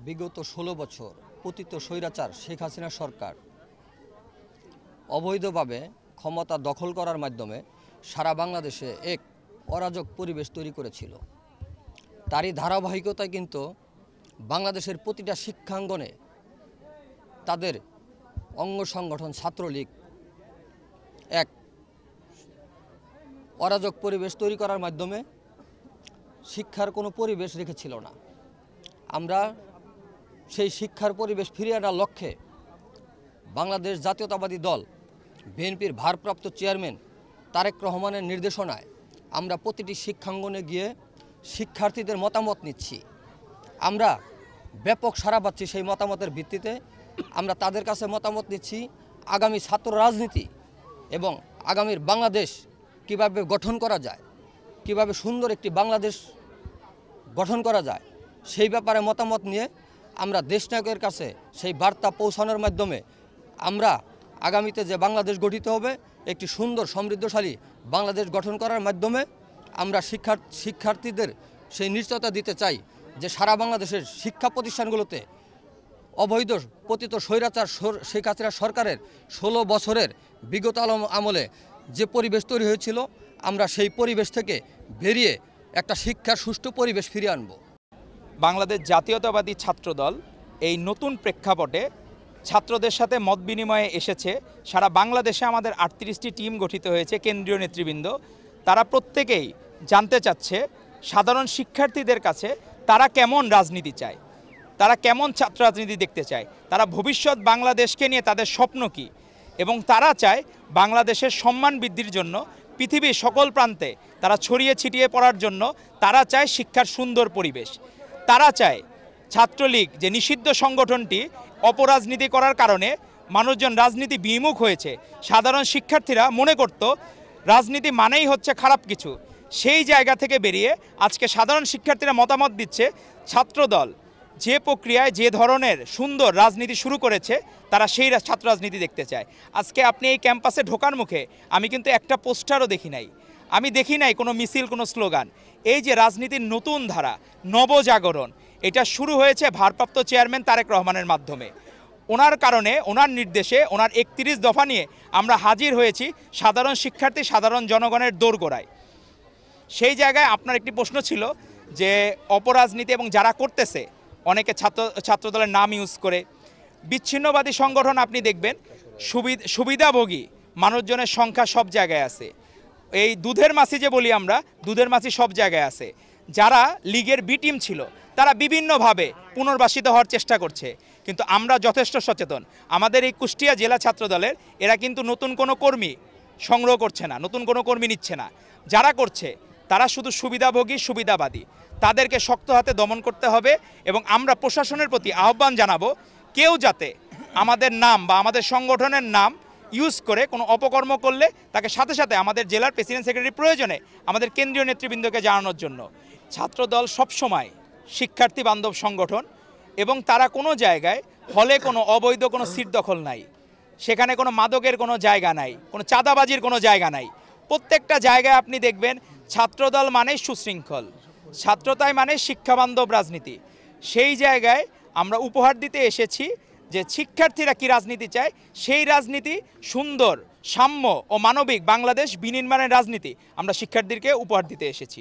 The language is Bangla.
বিগত ১৬ বছর পতিত স্বৈরাচার শেখ হাসিনা সরকার অবৈধভাবে ক্ষমতা দখল করার মাধ্যমে সারা বাংলাদেশে এক অরাজক পরিবেশ তৈরি করেছিল। তারই ধারাবাহিকতায় কিন্তু বাংলাদেশের প্রতিটা শিক্ষাঙ্গনে তাদের অঙ্গ সংগঠন ছাত্রলীগ এক অরাজক পরিবেশ তৈরি করার মাধ্যমে শিক্ষার কোনো পরিবেশ রেখেছিল না। আমরা সেই শিক্ষার পরিবেশ ফিরিয়ে আনার লক্ষ্যে বাংলাদেশ জাতীয়তাবাদী দল বিএনপির ভারপ্রাপ্ত চেয়ারম্যান তারেক রহমানের নির্দেশনায় আমরা প্রতিটি শিক্ষাঙ্গনে গিয়ে শিক্ষার্থীদের মতামত নিচ্ছি। আমরা ব্যাপক সাড়া পাচ্ছি। সেই মতামতের ভিত্তিতে আমরা তাদের কাছে মতামত নিচ্ছি আগামী ছাত্র রাজনীতি এবং আগামীর বাংলাদেশ কিভাবে গঠন করা যায়, কিভাবে সুন্দর একটি বাংলাদেশ গঠন করা যায়, সেই ব্যাপারে মতামত নিয়ে আমরা দেশনায়কের কাছে সেই বার্তা পৌঁছানোর মাধ্যমে আমরা আগামীতে যে বাংলাদেশ গঠিত হবে একটি সুন্দর সমৃদ্ধশালী বাংলাদেশ গঠন করার মাধ্যমে আমরা শিক্ষার্থীদের সেই নিশ্চয়তা দিতে চাই যে সারা বাংলাদেশের শিক্ষা প্রতিষ্ঠানগুলোতে অবৈধ পতিত স্বৈরাচার শেখ হাসিনা সরকারের ১৬ বছরের বিগত আমলে যে পরিবেশ তৈরি হয়েছিল আমরা সেই পরিবেশ থেকে বেরিয়ে একটা শিক্ষার সুষ্ঠু পরিবেশ ফিরিয়ে আনব। বাংলাদেশ জাতীয়তাবাদী ছাত্রদল এই নতুন প্রেক্ষাপটে ছাত্রদের সাথে মত বিনিময়ে এসেছে। সারা বাংলাদেশে আমাদের ৩৮টি টিম গঠিত হয়েছে, কেন্দ্রীয় নেতৃবৃন্দ। তারা প্রত্যেকেই জানতে চাচ্ছে সাধারণ শিক্ষার্থীদের কাছে তারা কেমন রাজনীতি চায়, তারা কেমন ছাত্র রাজনীতি দেখতে চায়, তারা ভবিষ্যৎ বাংলাদেশকে নিয়ে তাদের স্বপ্ন কী, এবং তারা চায় বাংলাদেশের সম্মান বৃদ্ধির জন্য পৃথিবীর সকল প্রান্তে তারা ছড়িয়ে ছিটিয়ে পড়ার জন্য তারা চায় শিক্ষার সুন্দর পরিবেশ। তারা চায় ছাত্রলীগ যে নিষিদ্ধ সংগঠনটি অপরাজনীতি করার কারণে মানুষজন রাজনীতি বিমুখ হয়েছে, সাধারণ শিক্ষার্থীরা মনে করত রাজনীতি মানেই হচ্ছে খারাপ কিছু। সেই জায়গা থেকে বেরিয়ে আজকে সাধারণ শিক্ষার্থীরা মতামত দিচ্ছে ছাত্রদল যে প্রক্রিয়ায় যে ধরনের সুন্দর রাজনীতি শুরু করেছে তারা সেই ছাত্র রাজনীতি দেখতে চায়। আজকে আপনি এই ক্যাম্পাসে ঢোকার মুখে আমি কিন্তু একটা পোস্টারও দেখি নাই, আমি দেখি নাই কোনো মিছিল, কোনো স্লোগান। এই যে রাজনীতির নতুন ধারা, নবজাগরণ, এটা শুরু হয়েছে ভারপ্রাপ্ত চেয়ারম্যান তারেক রহমানের মাধ্যমে। ওনার কারণে, ওনার নির্দেশে, ওনার ৩১ দফা নিয়ে আমরা হাজির হয়েছি সাধারণ শিক্ষার্থী, সাধারণ জনগণের দোরগোড়ায়। সেই জায়গায় আপনার একটি প্রশ্ন ছিল যে অপরাজনীতি এবং যারা করতেছে অনেকে ছাত্রদলের নাম ইউজ করে বিচ্ছিন্নবাদী সংগঠন। আপনি দেখবেন সুবিধাভোগী মানুষজনের সংখ্যা সব জায়গায় আছে। এই দুধের মাছি যে বলি আমরা, দুধের মাছি সব জায়গায় আছে। যারা লীগের বি টিম ছিল তারা বিভিন্নভাবে পুনর্বাসিত হওয়ার চেষ্টা করছে, কিন্তু আমরা যথেষ্ট সচেতন। আমাদের এই কুষ্টিয়া জেলা ছাত্রদলের এরা কিন্তু নতুন কোনো কর্মী সংগ্রহ করছে না, নতুন কোনো কর্মী নিচ্ছে না। যারা করছে তারা শুধু সুবিধাভোগী, সুবিধাবাদী। তাদেরকে শক্ত হাতে দমন করতে হবে এবং আমরা প্রশাসনের প্রতি আহ্বান জানাবো কেউ যাতে আমাদের নাম বা আমাদের সংগঠনের নাম ইউজ করে কোনো অপকর্ম করলে তাকে সাথে সাথে আমাদের জেলার প্রেসিডেন্ট সেক্রেটারি প্রয়োজনে আমাদের কেন্দ্রীয় নেতৃবৃন্দকে জানানোর জন্য। ছাত্রদল সবসময় শিক্ষার্থী বান্ধব সংগঠন এবং তারা কোনো জায়গায় হলে কোনো অবৈধ কোনো সিট দখল নাই, সেখানে কোনো মাদকের কোনো জায়গা নাই, কোনো চাঁদাবাজির কোনো জায়গা নাই। প্রত্যেকটা জায়গায় আপনি দেখবেন ছাত্রদল মানে সুশৃঙ্খল, ছাত্রতাই মানে শিক্ষাবান্ধব রাজনীতি। সেই জায়গায় আমরা উপহার দিতে এসেছি যে শিক্ষার্থীরা কি রাজনীতি চায়, সেই রাজনীতি সুন্দর, সাম্য ও মানবিক বাংলাদেশ বিনির্মাণের রাজনীতি আমরা শিক্ষার্থীদেরকে উপহার দিতে এসেছি।